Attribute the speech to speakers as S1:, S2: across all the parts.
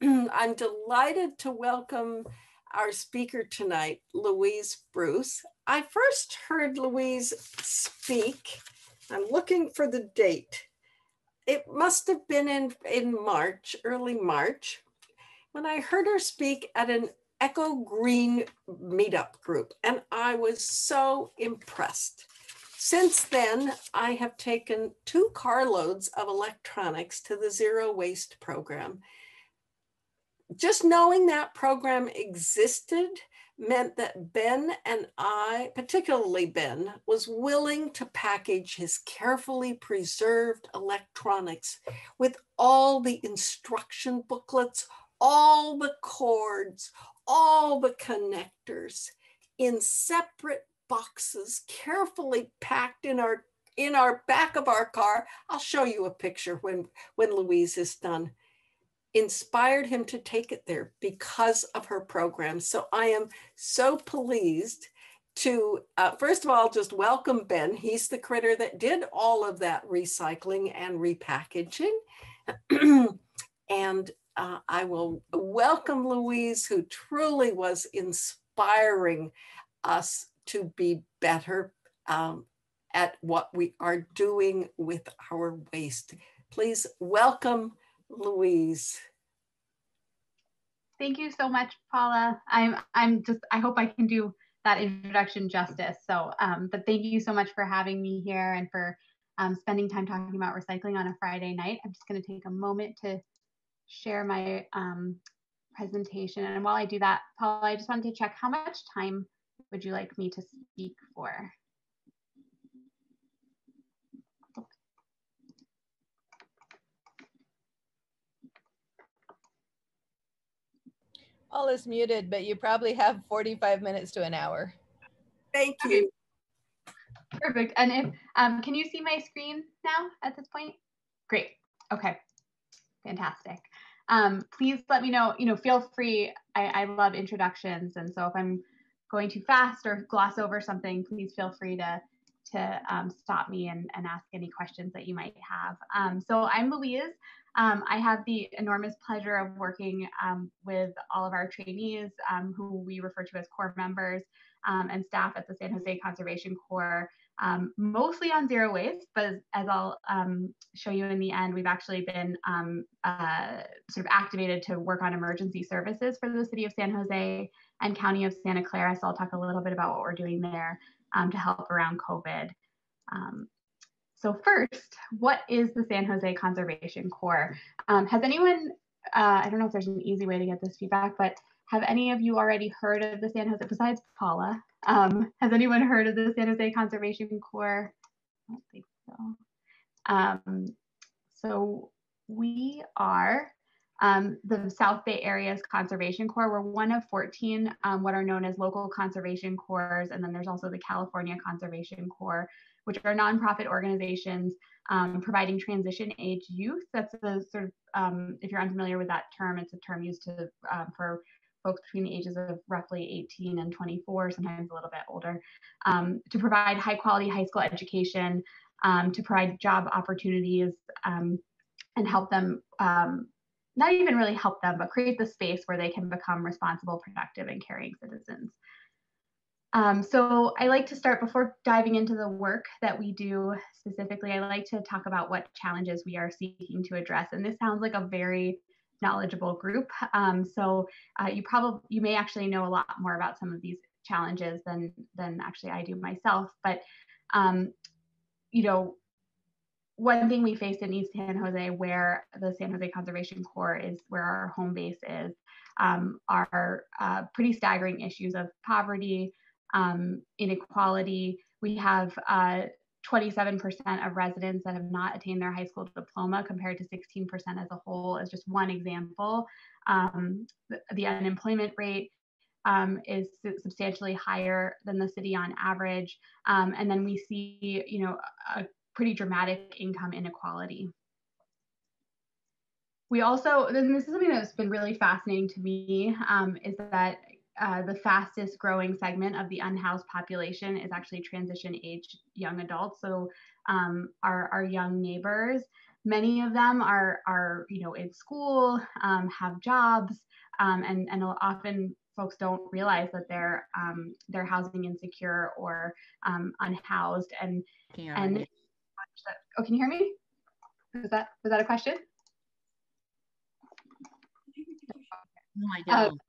S1: I'm delighted to welcome our speaker tonight, Louise Bruce. I first heard Louise speak. I'm looking for the date. It must have been in March, early March, when I heard her speak at an Echo Green meetup group, and I was so impressed. Since then, I have taken 2 carloads of electronics to the Zero Waste program. Just knowing that program existed meant that Ben and I, particularly Ben, was willing to package his carefully preserved electronics with all the instruction booklets, all the cords, all the connectors in separate boxes, carefully packed in our back of our car. I'll show you a picture when Louise is done. Inspired him to take it there because of her program. So I am so pleased to, first of all, just welcome Ben. He's the critter that did all of that recycling and repackaging. And I will welcome Louise, who truly was inspiring us to be better at what we are doing with our waste. Please welcome Louise.
S2: Thank you so much, Paula. I hope I can do that introduction justice. So, but thank you so much for having me here and for spending time talking about recycling on a Friday night. I'm just going to take a moment to share my presentation. And while I do that, Paula, I just wanted to check, how much time would you like me to speak for?
S3: All is muted, but you probably have 45 minutes to an hour.
S1: Thank you.
S2: Perfect. And if can you see my screen now at this point? Great. Okay. Fantastic. Please let me know, feel free. I love introductions. And so if I'm going too fast or gloss over something, please feel free to stop me and ask any questions that you might have. So I'm Louise. I have the enormous pleasure of working with all of our trainees, who we refer to as core members, and staff at the San Jose Conservation Corps, mostly on zero waste, but as I'll show you in the end, we've actually been sort of activated to work on emergency services for the city of San Jose and County of Santa Clara. So I'll talk a little bit about what we're doing there to help around COVID. So first, what is the San Jose Conservation Corps? Has anyone, I don't know if there's an easy way to get this feedback, but have any of you already heard of the San Jose, besides Paula, has anyone heard of the San Jose Conservation Corps? I don't think so. So we are the South Bay Area's Conservation Corps. We're one of 14 what are known as local conservation corps, and then there's also the California Conservation Corps, which are nonprofit organizations providing transition age youth. That's the sort of, if you're unfamiliar with that term, it's a term used to for folks between the ages of roughly 18 and 24, sometimes a little bit older, to provide high quality high school education, to provide job opportunities, and help them, not even really help them, but create the space where they can become responsible, productive, and caring citizens. So I like to start, before diving into the work that we do specifically, I like to talk about what challenges we are seeking to address. And this sounds like a very knowledgeable group. You may actually know a lot more about some of these challenges than actually I do myself. But one thing we face in East San Jose, where the San Jose Conservation Corps is, where our home base is, are pretty staggering issues of poverty, inequality. We have 27% of residents that have not attained their high school diploma, compared to 16% as a whole, as just one example. The unemployment rate is substantially higher than the city on average. And then we see, a pretty dramatic income inequality. We also, and this is something that's been really fascinating to me, is that the fastest growing segment of the unhoused population is actually transition age young adults. So our young neighbors, Many of them are in school, have jobs, and often folks don't realize that they're housing insecure or unhoused. And oh, can you hear me? Was that a question?
S4: No, I don't.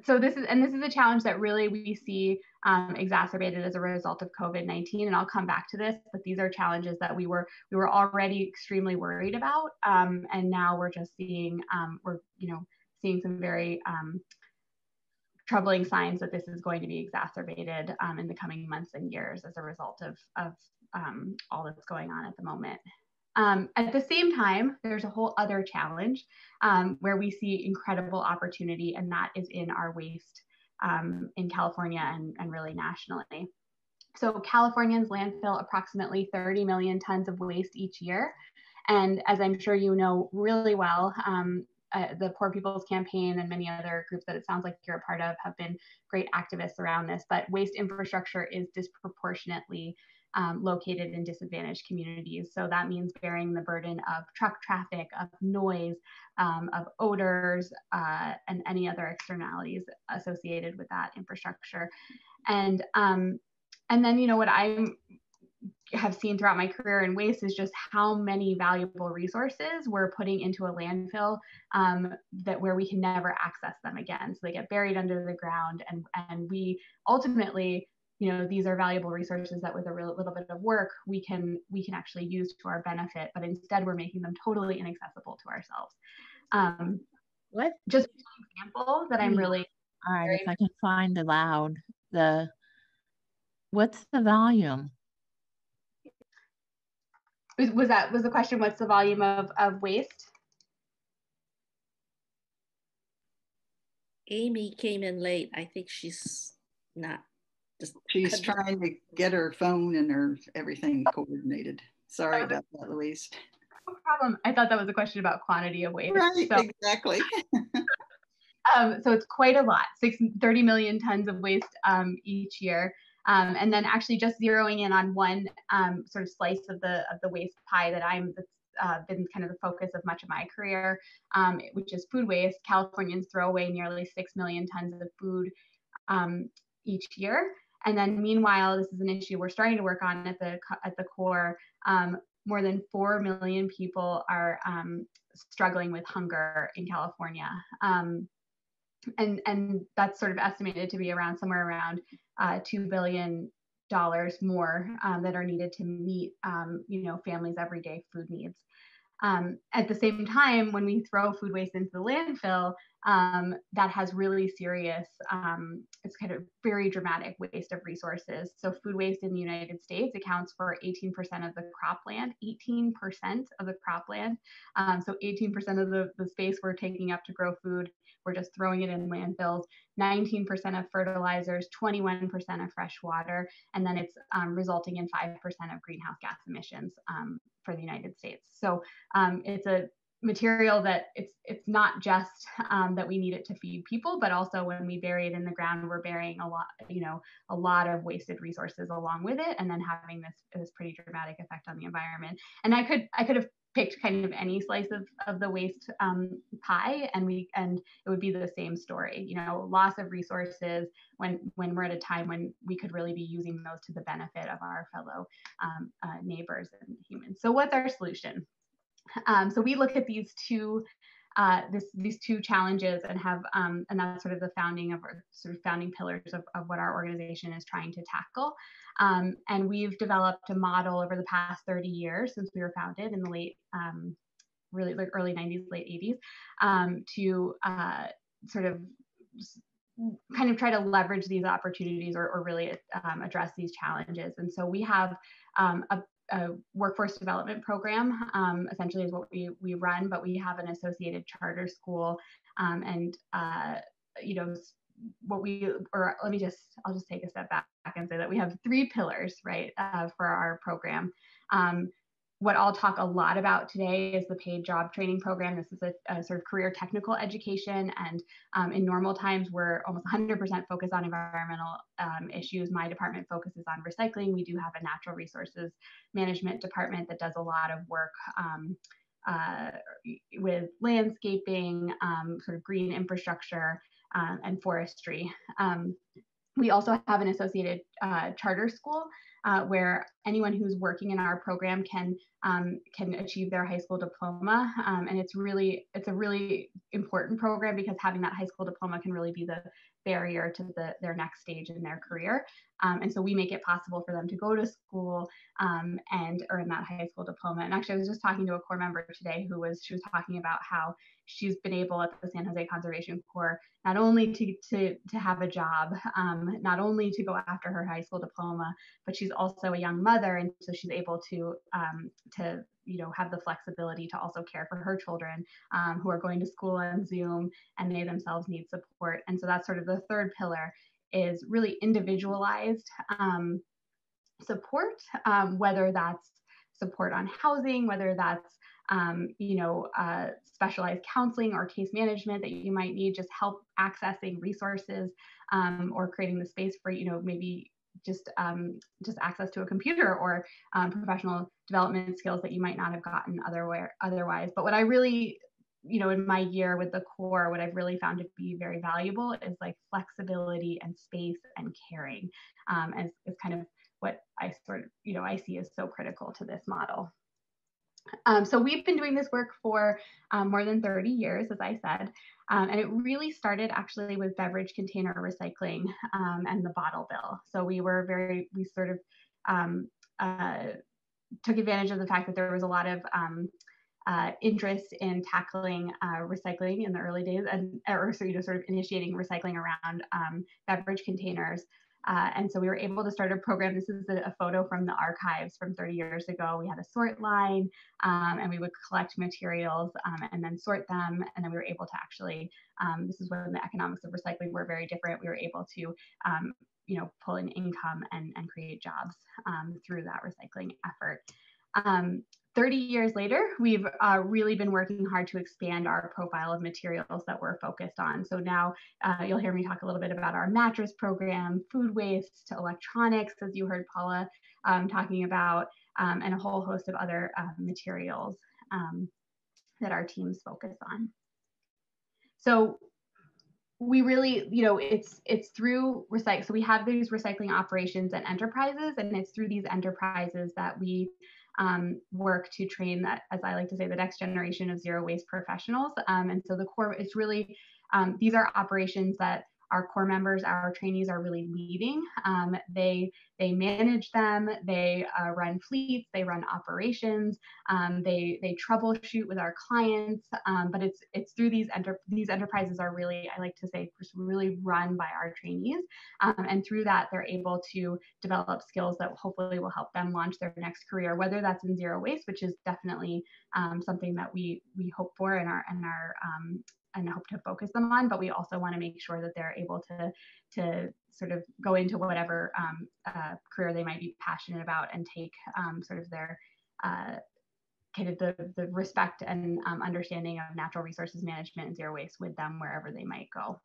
S2: So this is a challenge that really we see exacerbated as a result of COVID-19, and I'll come back to this, but these are challenges that we were already extremely worried about, and now we're just seeing seeing some very troubling signs that this is going to be exacerbated in the coming months and years as a result of all that's going on at the moment. At the same time, there's a whole other challenge where we see incredible opportunity, and that is in our waste in California and really nationally. So Californians landfill approximately 30 million tons of waste each year. And as I'm sure you know really well, the Poor People's Campaign and many other groups that it sounds like you're a part of have been great activists around this, but waste infrastructure is disproportionately located in disadvantaged communities. So that means bearing the burden of truck traffic, of noise, of odors, and any other externalities associated with that infrastructure. And then, what I have seen throughout my career in waste is just how many valuable resources we're putting into a landfill where we can never access them again. So they get buried under the ground, and we ultimately, these are valuable resources that with a little bit of work, we can actually use to our benefit, but instead we're making them totally inaccessible to ourselves.
S4: What?
S2: Just an example that I'm really...
S4: All right, if I can find what's the volume?
S2: Was the question, what's the volume of waste?
S5: Amy came in late. I think she's not.
S6: She's trying to get her phone and her everything coordinated. Sorry about that, Louise.
S2: No problem. I thought that was a question about quantity of waste.
S6: Right, so, exactly.
S2: So it's quite a lot, 30 million tons of waste each year. And then actually just zeroing in on one sort of slice of the waste pie that's been kind of the focus of much of my career, which is food waste. Californians throw away nearly 6 million tons of food each year. And then meanwhile, this is an issue we're starting to work on at the core. More than 4 million people are struggling with hunger in California. And that's sort of estimated to be somewhere around $2 billion more that are needed to meet families' everyday food needs. At the same time, when we throw food waste into the landfill, that has really serious, it's kind of very dramatic waste of resources. So food waste in the United States accounts for 18% of the cropland, 18% of the cropland. So 18% of the space we're taking up to grow food, we're just throwing it in landfills, 19% of fertilizers, 21% of fresh water, and then it's resulting in 5% of greenhouse gas emissions for the United States. So it's a material that it's not just that we need it to feed people, but also when we bury it in the ground, we're burying a lot of wasted resources along with it, and then having this pretty dramatic effect on the environment. And I could have picked kind of any slice of the waste pie, and it would be the same story. Loss of resources when we're at a time when we could really be using those to the benefit of our fellow neighbors and humans. So what's our solution? So we look at these two challenges and have and that's sort of the founding pillars of what our organization is trying to tackle. And we've developed a model over the past 30 years since we were founded in the late, really like early 90s, late 80s, to sort of kind of try to leverage these opportunities or really address these challenges. And so we have a workforce development program, essentially is what we run, but we have an associated charter school, and I'll just take a step back and say that we have 3 pillars, right, for our program. what I'll talk a lot about today is the paid job training program. This is a sort of career technical education. And in normal times, we're almost 100% focused on environmental issues. My department focuses on recycling. We do have a natural resources management department that does a lot of work with landscaping, sort of green infrastructure, and forestry. We also have an associated charter school where anyone who's working in our program can achieve their high school diploma. And it's a really important program because having that high school diploma can really be the barrier to their next stage in their career. And so we make it possible for them to go to school and earn that high school diploma. And actually, I was just talking to a Corps member today she was talking about how she's been able at the San Jose Conservation Corps not only to have a job, not only to go after her high school diploma, but she's also a young mother, and so she's able to have the flexibility to also care for her children who are going to school on Zoom, and they themselves need support. And so that's sort of the third pillar, is really individualized support, whether that's support on housing, whether that's specialized counseling or case management that you might need, just help accessing resources, or creating the space for, maybe just access to a computer, or professional development skills that you might not have gotten otherwise. But what I really, in my year with the Corps, what I've really found to be very valuable is like flexibility and space and caring, as kind of what I I see as so critical to this model. So we've been doing this work for more than 30 years, as I said, and it really started actually with beverage container recycling and the bottle bill. So we sort of took advantage of the fact that there was a lot of interest in tackling recycling in the early days, or sort of initiating recycling around beverage containers. And so we were able to start a program. This is a photo from the archives from 30 years ago. We had a sort line, and we would collect materials and then sort them. And then we were able to actually, this is when the economics of recycling were very different. We were able to, pull in income and create jobs through that recycling effort. 30 years later, we've really been working hard to expand our profile of materials that we're focused on. So now you'll hear me talk a little bit about our mattress program, food waste, electronics, as you heard Paula talking about, and a whole host of other materials that our teams focus on. So we really, it's through recycle. So we have these recycling operations and enterprises, and it's through these enterprises that we work to train that, as I like to say, the next generation of zero waste professionals. And so the Corps, it's really, these are operations that our Corps members, our trainees are really leading. They manage them, they run fleets, they run operations, they troubleshoot with our clients, but it's through these enterprises are really, I like to say, really run by our trainees. And through that, they're able to develop skills that hopefully will help them launch their next career, whether that's in zero waste, which is definitely something that we hope for and hope to focus them on, but we also want to make sure that they're able to sort of go into whatever career they might be passionate about and take sort of their kind of the respect and understanding of natural resources management and zero waste with them wherever they might go.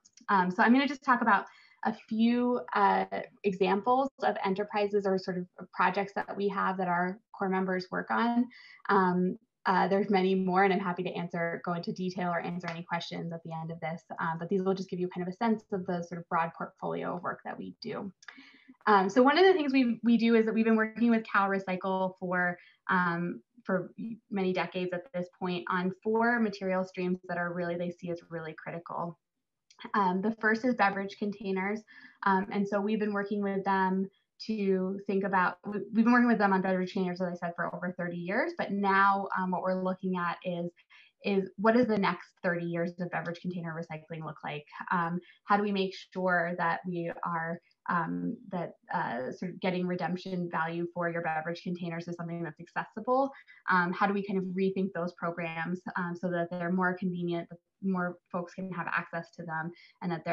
S2: So I'm going to just talk about a few examples of enterprises or sort of projects that we have that our Corps members work on. There's many more, and I'm happy to go into detail or answer any questions at the end of this, but these will just give you kind of a sense of the sort of broad portfolio of work that we do. So one of the things we do is that we've been working with Cal Recycle for many decades at this point on 4 material streams that are really, they see as really critical. The first is beverage containers. And so we've been working with them to think about, we've been working with them on beverage containers, as I said, for over 30 years, but now what we're looking at is what does the next 30 years of beverage container recycling look like? How do we make sure that we are sort of getting redemption value for your beverage containers is something that's accessible? How do we kind of rethink those programs so that they're more convenient, that more folks can have access to them, and that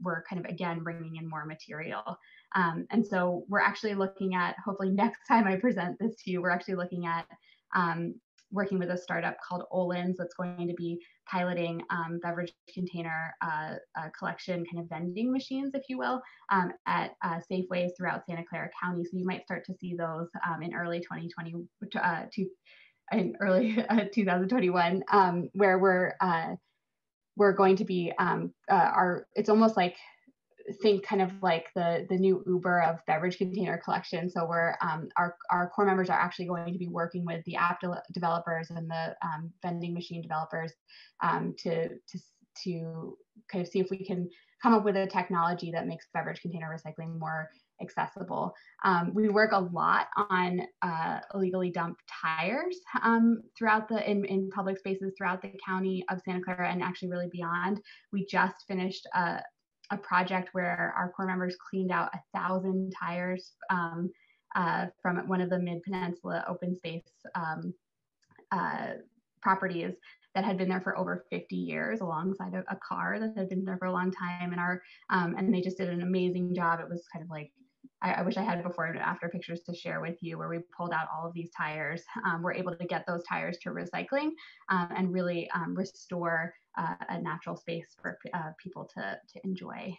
S2: we're kind of, again, bringing in more material. And so we're actually looking at, hopefully next time I present this to you, we're actually looking at working with a startup called Olin's that's going to be piloting beverage container collection kind of vending machines, if you will, at Safeways throughout Santa Clara County. So you might start to see those in early 2021, where we're going to be it's almost like, think kind of like the new Uber of beverage container collection. So we're our core members are actually going to be working with the app developers and the vending machine developers to kind of see if we can come up with a technology that makes beverage container recycling more accessible. We work a lot on illegally dumped tires throughout in public spaces throughout the county of Santa Clara and actually really beyond. We just finished a project where our core members cleaned out 1,000 tires from one of the Mid-Peninsula open space properties that had been there for over 50 years alongside a car that had been there for a long time. And they just did an amazing job. It was kind of like, I wish I had before and after pictures to share with you, where we pulled out all of these tires. We're able to get those tires to recycling and really restore a natural space for people to enjoy.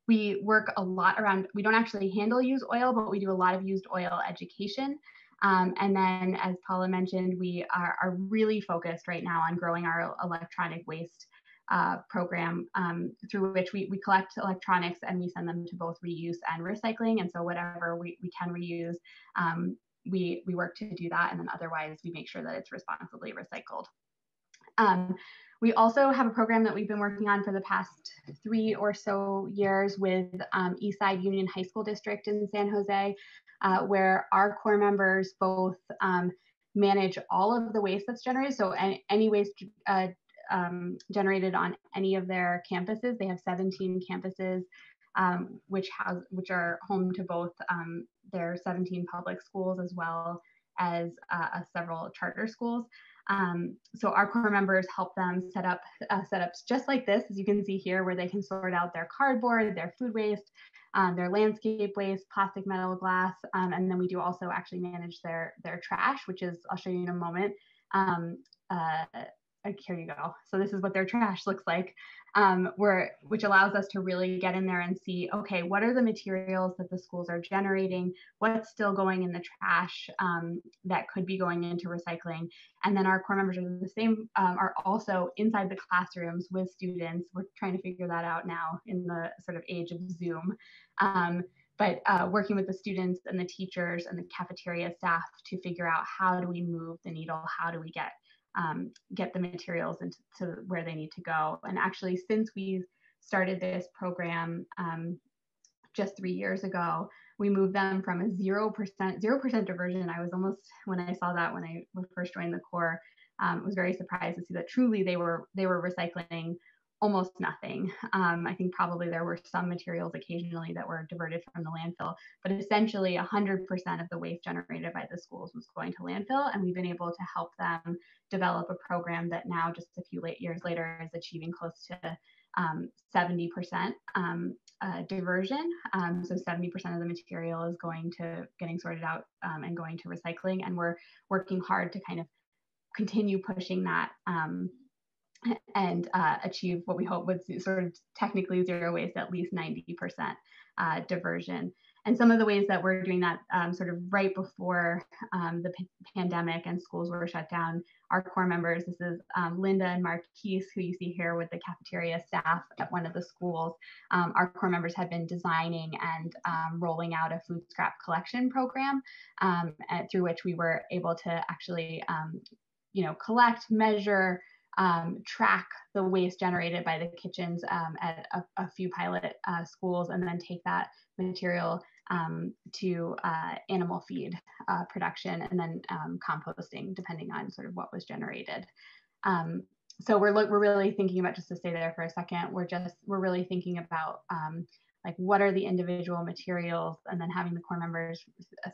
S2: We work a lot around, we don't actually handle used oil, but we do a lot of used oil education. And then, as Paula mentioned, we are really focused right now on growing our electronic waste program through which we collect electronics and we send them to both reuse and recycling. And so whatever we can reuse, we work to do that. And then otherwise we make sure that it's responsibly recycled. We also have a program that we've been working on for the past 3 or so years with Eastside Union High School District in San Jose, where our core members both manage all of the waste that's generated. So any waste generated on any of their campuses. They have 17 campuses, which are home to both their 17 public schools as well as several charter schools. So our core members help them set up setups just like this, as you can see here, where they can sort out their cardboard, their food waste, their landscape waste, plastic, metal, glass, and then we do also actually manage their trash, which is, I'll show you in a moment. Here you go. So this is what their trash looks like, which allows us to really get in there and see, okay, what are the materials that the schools are generating? What's still going in the trash that could be going into recycling? And then our core members are the same, are also inside the classrooms with students. We're trying to figure that out now in the sort of age of Zoom. But working with the students and the teachers and the cafeteria staff to figure out how do we move the needle? How do we get the materials into where they need to go. And actually, since we started this program just 3 years ago, we moved them from a 0% diversion. I was almost, when I saw that when I first joined the Corps, was very surprised to see that truly they were recycling almost nothing. I think probably there were some materials occasionally that were diverted from the landfill, but essentially 100% of the waste generated by the schools was going to landfill. And we've been able to help them develop a program that now, just a few years later, is achieving close to 70% diversion. So 70% of the material is getting sorted out and going to recycling. And we're working hard to kind of continue pushing that and achieve what we hope would sort of technically zero waste, at least 90% diversion. And some of the ways that we're doing that sort of right before the pandemic and schools were shut down, our core members, this is Linda and Marquise, who you see here with the cafeteria staff at one of the schools. Our core members had been designing and rolling out a food scrap collection program through which we were able to actually collect, measure, track the waste generated by the kitchens at a few pilot schools, and then take that material to animal feed production and then composting, depending on sort of what was generated. So we're really thinking about, just to stay there for a second, we're really thinking about like what are the individual materials, and then having the core members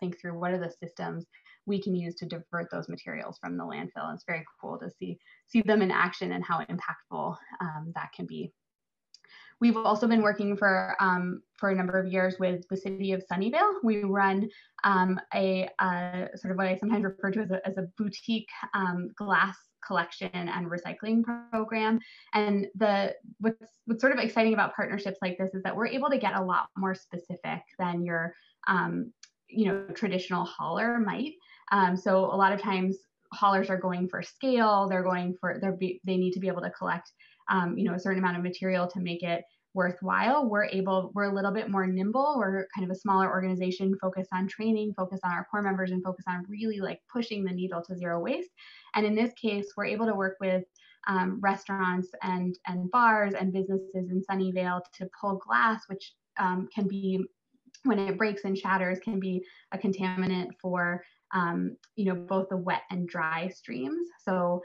S2: think through what are the systems we can use to divert those materials from the landfill. And it's very cool to see them in action and how impactful that can be. We've also been working for a number of years with the city of Sunnyvale. We run a sort of what I sometimes refer to as a boutique glass collection and recycling program. And what's sort of exciting about partnerships like this is that we're able to get a lot more specific than your traditional hauler might. So a lot of times haulers are going for scale. They need to be able to collect a certain amount of material to make it worthwhile. We're a little bit more nimble. We're kind of a smaller organization, focused on training, focused on our core members, and focused on really like pushing the needle to zero waste. And in this case, we're able to work with restaurants and bars and businesses in Sunnyvale to pull glass, which can be, when it breaks and shatters, can be a contaminant for both the wet and dry streams. So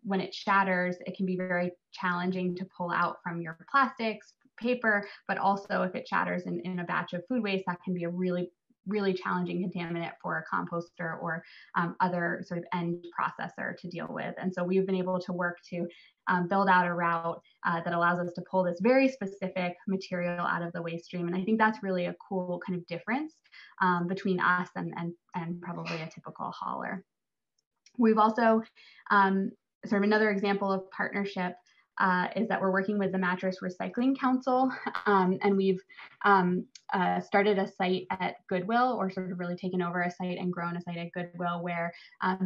S2: when it shatters, it can be very challenging to pull out from your plastics, paper, but also if it shatters in a batch of food waste, that can be a really, really challenging contaminant for a composter or other sort of end processor to deal with. And so we've been able to work to build out a route that allows us to pull this very specific material out of the waste stream. And I think that's really a cool kind of difference between us and probably a typical hauler. We've also, sort of another example of partnership is that we're working with the Mattress Recycling Council, and we've started a site at Goodwill, or sort of really taken over a site and grown a site at Goodwill, where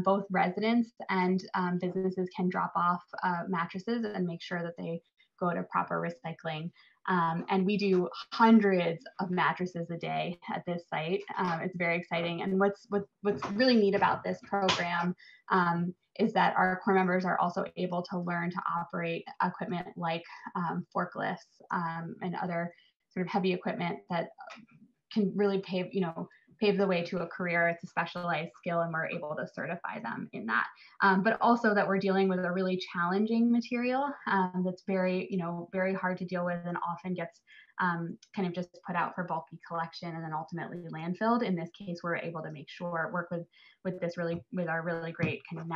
S2: both residents and businesses can drop off mattresses and make sure that they go to proper recycling. And we do hundreds of mattresses a day at this site. It's very exciting. And what's really neat about this program is that our core members are also able to learn to operate equipment like forklifts and other sort of heavy equipment that can really pave the way to a career. It's a specialized skill, and we're able to certify them in that. But also that we're dealing with a really challenging material that's very hard to deal with, and often gets kind of just put out for bulky collection and then ultimately landfilled. In this case, we're able to work with our really great kind of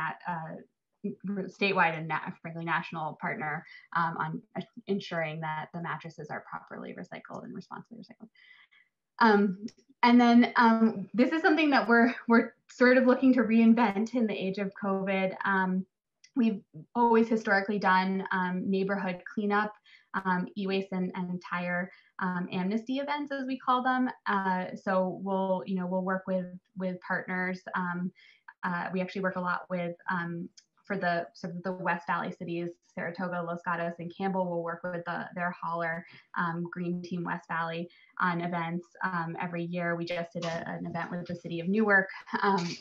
S2: statewide and frankly national partner on ensuring that the mattresses are properly recycled and responsibly recycled. And then this is something that we're sort of looking to reinvent in the age of COVID. We've always historically done neighborhood cleanup, e-waste and tire amnesty events, as we call them. So we'll work with partners. We actually work a lot with for the sort of the West Valley cities, Saratoga, Los Gatos, and Campbell. Will work with their hauler, Green Team West Valley, on events every year. We just did an event with the city of Newark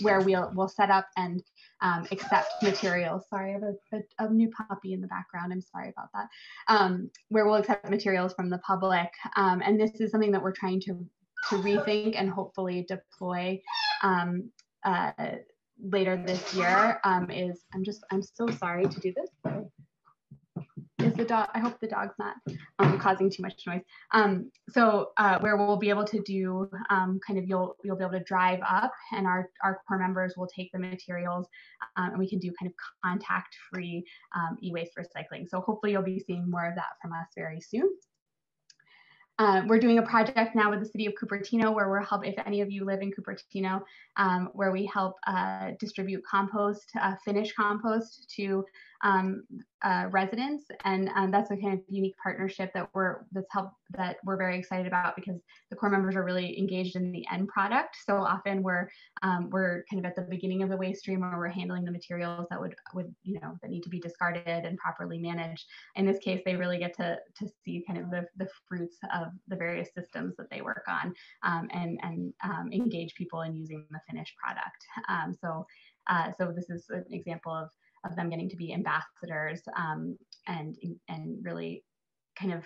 S2: where we'll set up and accept materials. Sorry, I have a new puppy in the background. I'm sorry about that. Where we'll accept materials from the public, and this is something that we're trying to rethink and hopefully deploy later this year. I'm so sorry to do this. Is the dog? I hope the dog's not causing too much noise. Where we'll be able to do kind of you'll be able to drive up, and our core members will take the materials, and we can do kind of contact-free e-waste recycling. So hopefully you'll be seeing more of that from us very soon. We're doing a project now with the city of Cupertino where we're if any of you live in Cupertino, where we help distribute compost, finished compost to residents, and that's a kind of unique partnership that we're very excited about, because the core members are really engaged in the end product. So often we're kind of at the beginning of the waste stream, where we're handling the materials that that need to be discarded and properly managed. In this case, they really get to see kind of the fruits of the various systems that they work on, and engage people in using the finished product. So this is an example of them getting to be ambassadors and really kind of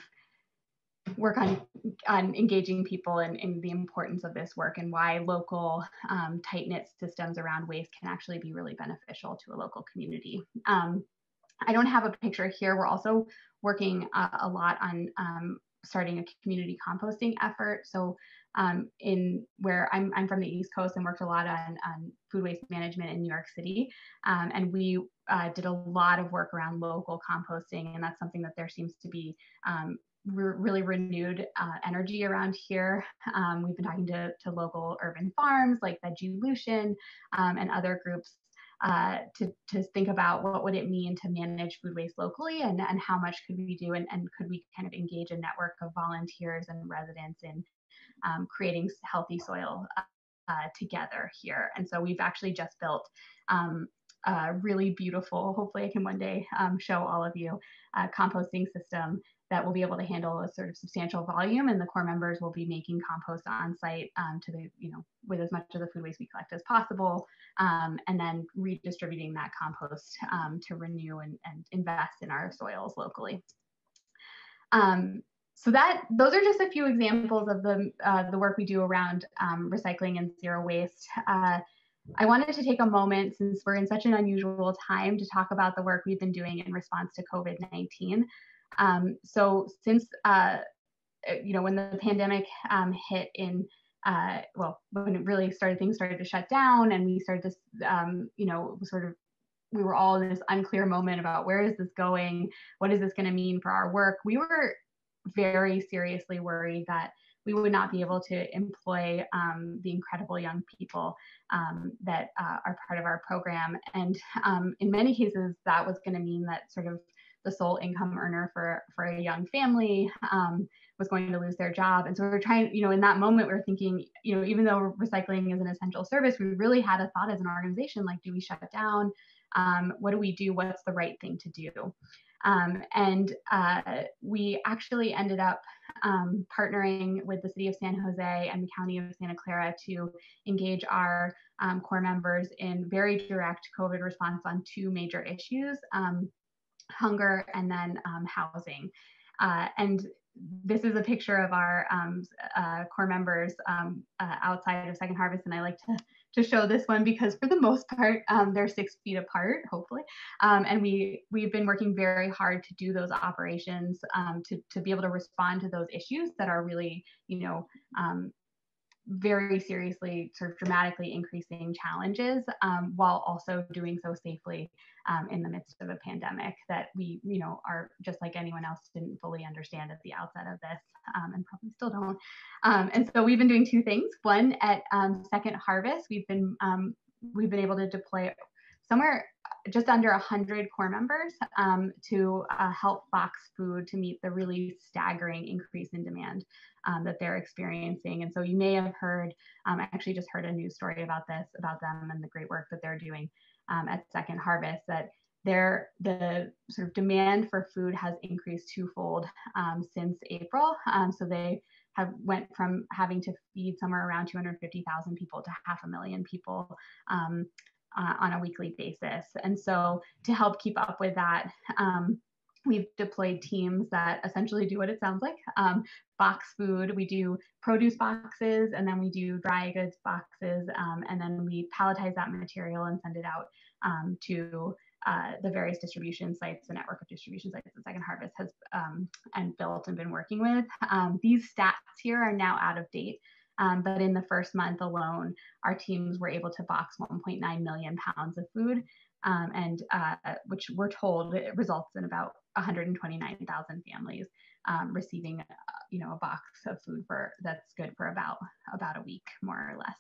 S2: work on engaging people in the importance of this work, and why local tight-knit systems around waste can actually be really beneficial to a local community. I don't have a picture here. We're also working a lot on starting a community composting effort. So in where I'm from the East Coast and worked a lot on food waste management in New York City, and we did a lot of work around local composting, and that's something that there seems to be really renewed energy around here. We've been talking to local urban farms like Vegelution and other groups to think about what would it mean to manage food waste locally, and how much could we do, and could we kind of engage a network of volunteers and residents in creating healthy soil together here. And so we've actually just built a really beautiful, hopefully I can one day show all of you, a composting system that will be able to handle a sort of substantial volume, and the core members will be making compost on site to the, with as much of the food waste we collect as possible, and then redistributing that compost to renew and invest in our soils locally. So those are just a few examples of the work we do around recycling and zero waste. I wanted to take a moment, since we're in such an unusual time, to talk about the work we've been doing in response to COVID-19. So since, when the pandemic hit in, when it really started, things started to shut down, and we started to, we were all in this unclear moment about where is this going? What is this going to mean for our work? We were very seriously worried that we would not be able to employ the incredible young people that are part of our program. And in many cases, that was going to mean that sort of the sole income earner for a young family was going to lose their job. And so we were trying, in that moment, we were thinking, even though recycling is an essential service, we really had a thought as an organization, like, do we shut it down? What do we do? What's the right thing to do? And we actually ended up partnering with the city of San Jose and the county of Santa Clara to engage our core members in very direct COVID response on two major issues, hunger and then housing. And this is a picture of our core members outside of Second Harvest, and I like to show this one because for the most part they're 6 feet apart, hopefully, and we've been working very hard to do those operations to be able to respond to those issues that are really very seriously, sort of dramatically increasing challenges, while also doing so safely in the midst of a pandemic that we, are just like anyone else, didn't fully understand at the outset of this, and probably still don't. And so we've been doing two things. One, at Second Harvest, we've been able to deploy somewhere just under 100 core members to help box food to meet the really staggering increase in demand that they're experiencing. And so you may have heard, I actually just heard a news story about them and the great work that they're doing at Second Harvest, that the sort of demand for food has increased twofold since April. So they went from having to feed somewhere around 250,000 people to 500,000 people on a weekly basis. And so to help keep up with that, we've deployed teams that essentially do what it sounds like, box food. We do produce boxes, and then we do dry goods boxes, and then we palletize that material and send it out to the various distribution sites, the network of distribution sites that Second Harvest has and built and been working with. These stats here are now out of date. But in the first month alone, our teams were able to box 1.9 million pounds of food, and which we're told it results in about 129,000 families receiving, a box of food that's good for about a week, more or less.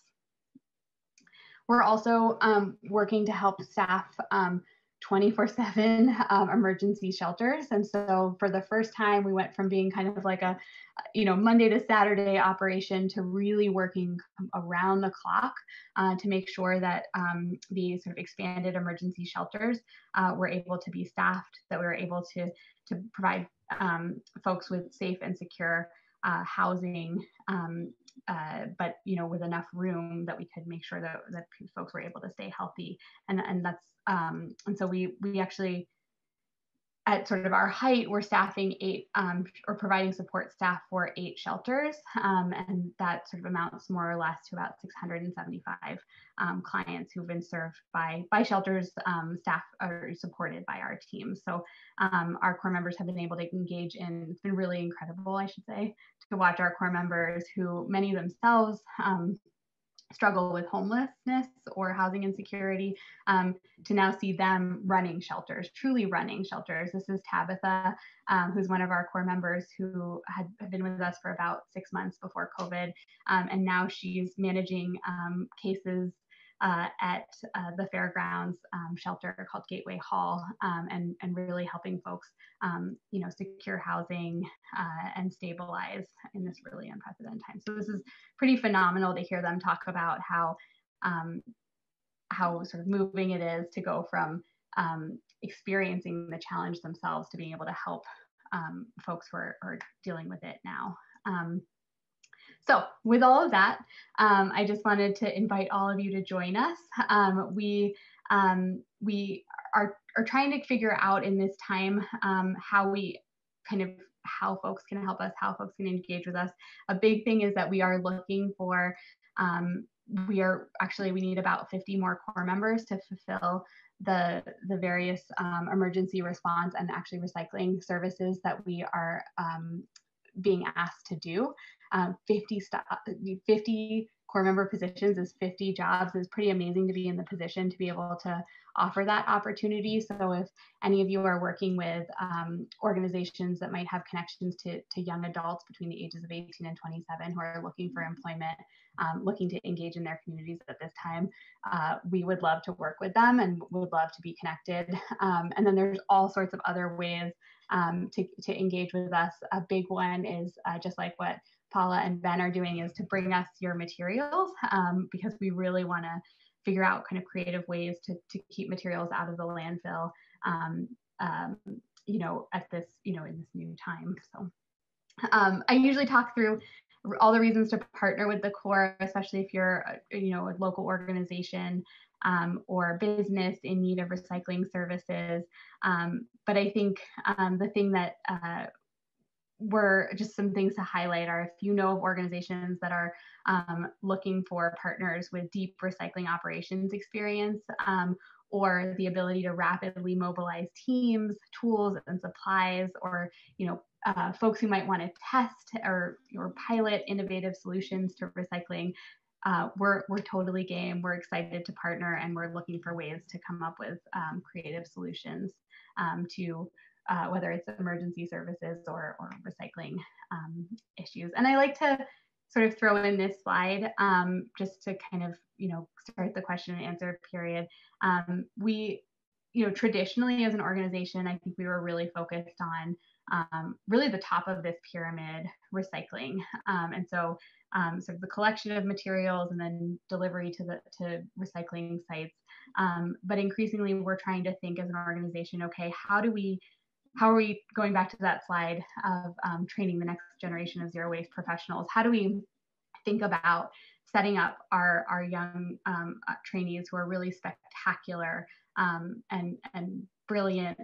S2: We're also working to help staff 24/7 emergency shelters. And so for the first time, we went from being kind of like a, Monday to Saturday operation to really working around the clock to make sure that the sort of expanded emergency shelters were able to be staffed, that we were able to provide folks with safe and secure housing, but with enough room that we could make sure that folks were able to stay healthy. And that's and so we actually, at sort of our height, we're staffing 8 or providing support staff for 8 shelters, and that sort of amounts more or less to about 675 clients who've been served by shelters. Staff are supported by our team. So our core members have been able to engage in, it's been really incredible, I should say, to watch our core members, who many themselves struggle with homelessness or housing insecurity, to now see them running shelters, truly running shelters. This is Tabitha, who's one of our core members who had been with us for about 6 months before COVID. And now she's managing cases at the fairgrounds shelter called Gateway Hall, and really helping folks, secure housing and stabilize in this really unprecedented time. So this is pretty phenomenal to hear them talk about how sort of moving it is to go from experiencing the challenge themselves to being able to help folks who are dealing with it now. So with all of that, I just wanted to invite all of you to join us. We are trying to figure out in this time how folks can help us, how folks can engage with us. A big thing is that we are looking for, we need about 50 more core members to fulfill the various emergency response and actually recycling services that we are being asked to do. 50 core member positions is 50 jobs. Is pretty amazing to be in the position to be able to offer that opportunity. So if any of you are working with organizations that might have connections to young adults between the ages of 18 and 27 who are looking for employment, looking to engage in their communities at this time, we would love to work with them and would love to be connected. And then there's all sorts of other ways to engage with us. A big one is just like what Paula and Ben are doing, is to bring us your materials, because we really want to figure out kind of creative ways to keep materials out of the landfill, at this, in this new time. So I usually talk through all the reasons to partner with the core, especially if you're, a local organization or business in need of recycling services. But I think the thing that were just some things to highlight are, if you know of organizations that are looking for partners with deep recycling operations experience, or the ability to rapidly mobilize teams, tools, and supplies, or folks who might want to test or pilot innovative solutions to recycling, we're totally game. We're excited to partner, and we're looking for ways to come up with creative solutions to whether it's emergency services or recycling issues. And I like to sort of throw in this slide just to kind of, start the question and answer period. We, traditionally as an organization, I think we were really focused on really the top of this pyramid, recycling. And so sort of the collection of materials and then delivery to recycling sites. But increasingly, we're trying to think as an organization, okay, how are we going back to that slide of training the next generation of zero waste professionals? How do we think about setting up our young trainees who are really spectacular and brilliant,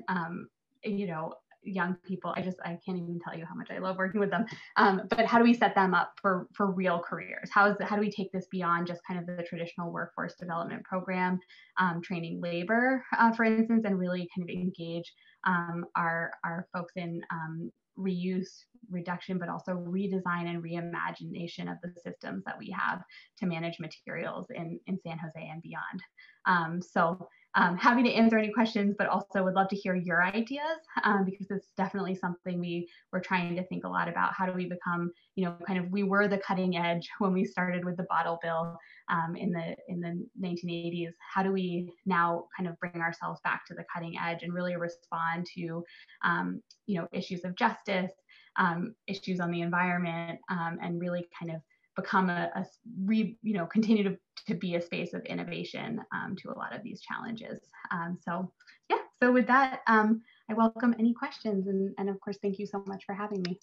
S2: young people? I can't even tell you how much I love working with them. But how do we set them up for real careers? How do we take this beyond just kind of the traditional workforce development program, training labor, for instance, and really kind of engage our folks in reuse, reduction, but also redesign and reimagination of the systems that we have to manage materials in San Jose and beyond. So happy to answer any questions, but also would love to hear your ideas, because it's definitely something we're trying to think a lot about. How do we become, we were the cutting edge when we started with the bottle bill in the 1980s. How do we now kind of bring ourselves back to the cutting edge and really respond to, issues of justice, issues on the environment, and really kind of become continue to be a space of innovation to a lot of these challenges. So with that, I welcome any questions, and of course, thank you so much for having me.